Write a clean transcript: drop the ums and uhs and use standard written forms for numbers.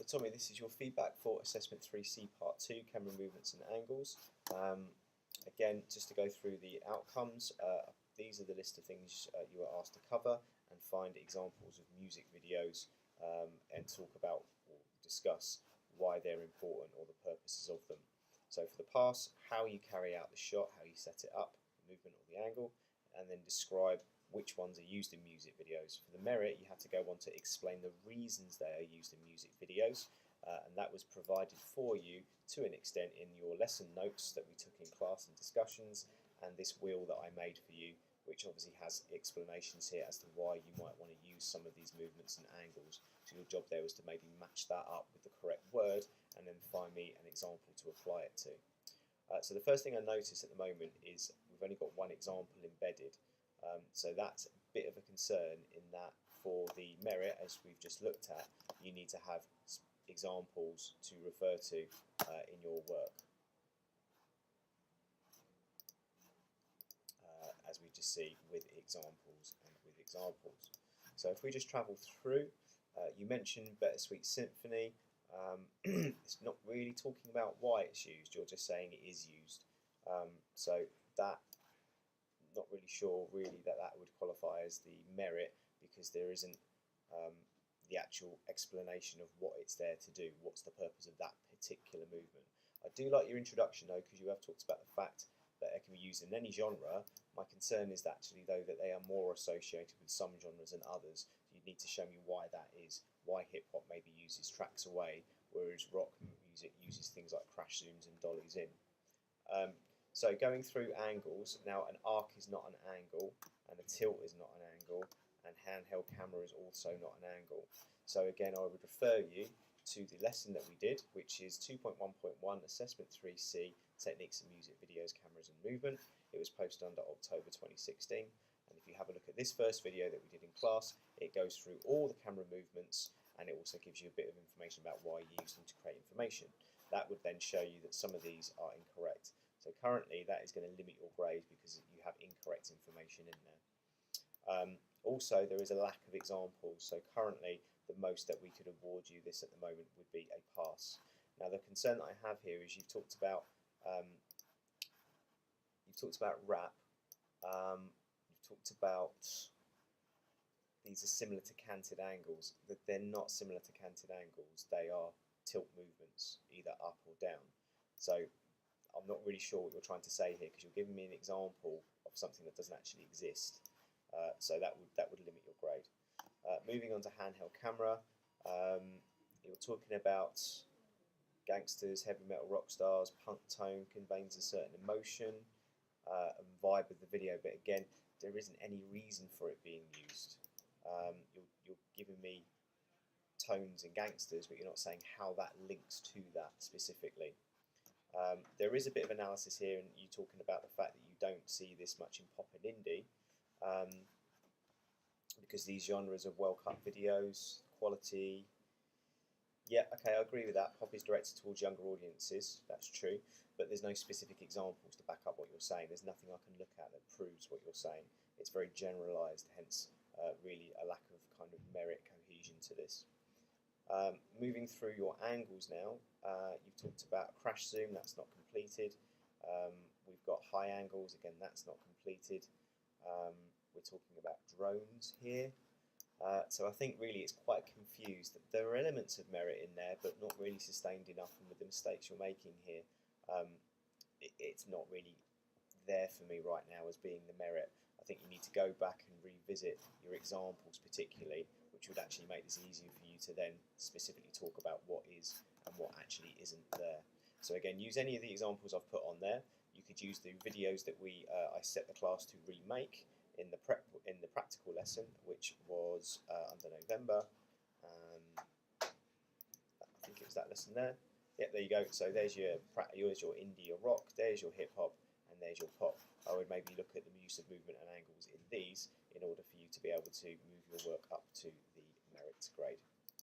So Tommy, this is your feedback for Assessment 3C Part 2, Camera Movements and Angles. Again, just to go through the outcomes, these are the list of things you were asked to cover and find examples of music videos and talk about or discuss why they're important or the purposes of them. So for the pass, how you carry out the shot, how you set it up, the movement or the angle, and then describe which ones are used in music videos. For the merit, you had to go on to explain the reasons they are used in music videos, and that was provided for you to an extent in your lesson notes that we took in class and discussions, and this wheel that I made for you, which obviously has explanations here as to why you might want to use some of these movements and angles. So your job there was to maybe match that up with the correct word and then find me an example to apply it to. So the first thing I notice at the moment is we've only got one example embedded. So that's a bit of a concern in that for the merit, as we've just looked at, you need to have examples to refer to in your work. As we just see with examples and with examples. So if we just travel through, you mentioned Bittersweet Symphony. It's not really talking about why it's used, you're just saying it is used. So that, not really sure really that would qualify as the merit, because there isn't the actual explanation of what it's there to do, what's the purpose of that particular movement. I do like your introduction though, because you have talked about the fact that it can be used in any genre. My concern is actually though that they are more associated with some genres than others. You need to show me why that is, why hip hop maybe uses tracks away, whereas rock music uses things like crash zooms and dollies in. So going through angles, now an arc is not an angle, and a tilt is not an angle, and handheld camera is also not an angle. So again, I would refer you to the lesson that we did, which is 2.1.1 Assessment 3C, Techniques in Music Videos, Cameras and Movement. It was posted under October 2016. And if you have a look at this first video that we did in class, it goes through all the camera movements, and it also gives you a bit of information about why you use them to create information. That would then show you that some of these are incorrect. So currently that is going to limit your grade because you have incorrect information in there. Also, there is a lack of examples. So currently the most that we could award you this at the moment would be a pass. Now the concern that I have here is you've talked about rap. You've talked about these are similar to canted angles. That they're not similar to canted angles. They are tilt movements, either up or down. So I'm not really sure what you're trying to say here, because you're giving me an example of something that doesn't actually exist. So that would limit your grade. Moving on to handheld camera, you're talking about gangsters, heavy metal rock stars, punk tone conveys a certain emotion and vibe of the video, but again, there isn't any reason for it being used. You're giving me tones and gangsters, but you're not saying how that links to that specifically. There is a bit of analysis here, and you're talking about the fact that you don't see this much in pop and indie, because these genres of well-cut videos, quality. Yeah, okay, I agree with that. Pop is directed towards younger audiences, that's true, but there's no specific examples to back up what you're saying. There's nothing I can look at that proves what you're saying. It's very generalised, hence really a lack of kind of merit cohesion to this. Moving through your angles now, you've talked about crash zoom, that's not completed. We've got high angles, again that's not completed. We're talking about drones here. So I think really it's quite confused. There are elements of merit in there, but not really sustained enough, and with the mistakes you're making here, it's not really there for me right now as being the merit. I think you need to go back and revisit your examples particularly, which would actually make this easier for you to then specifically talk about what is and what actually isn't there. So again, use any of the examples I've put on there. You could use the videos that I set the class to remake in the practical lesson, which was under November. I think it was that lesson there. Yeah, there you go. So there's your indie or rock, there's your hip hop, and there's your pop. I would maybe look at the use of movement and angles in these in order for you to be able to move your work up to the merit grade.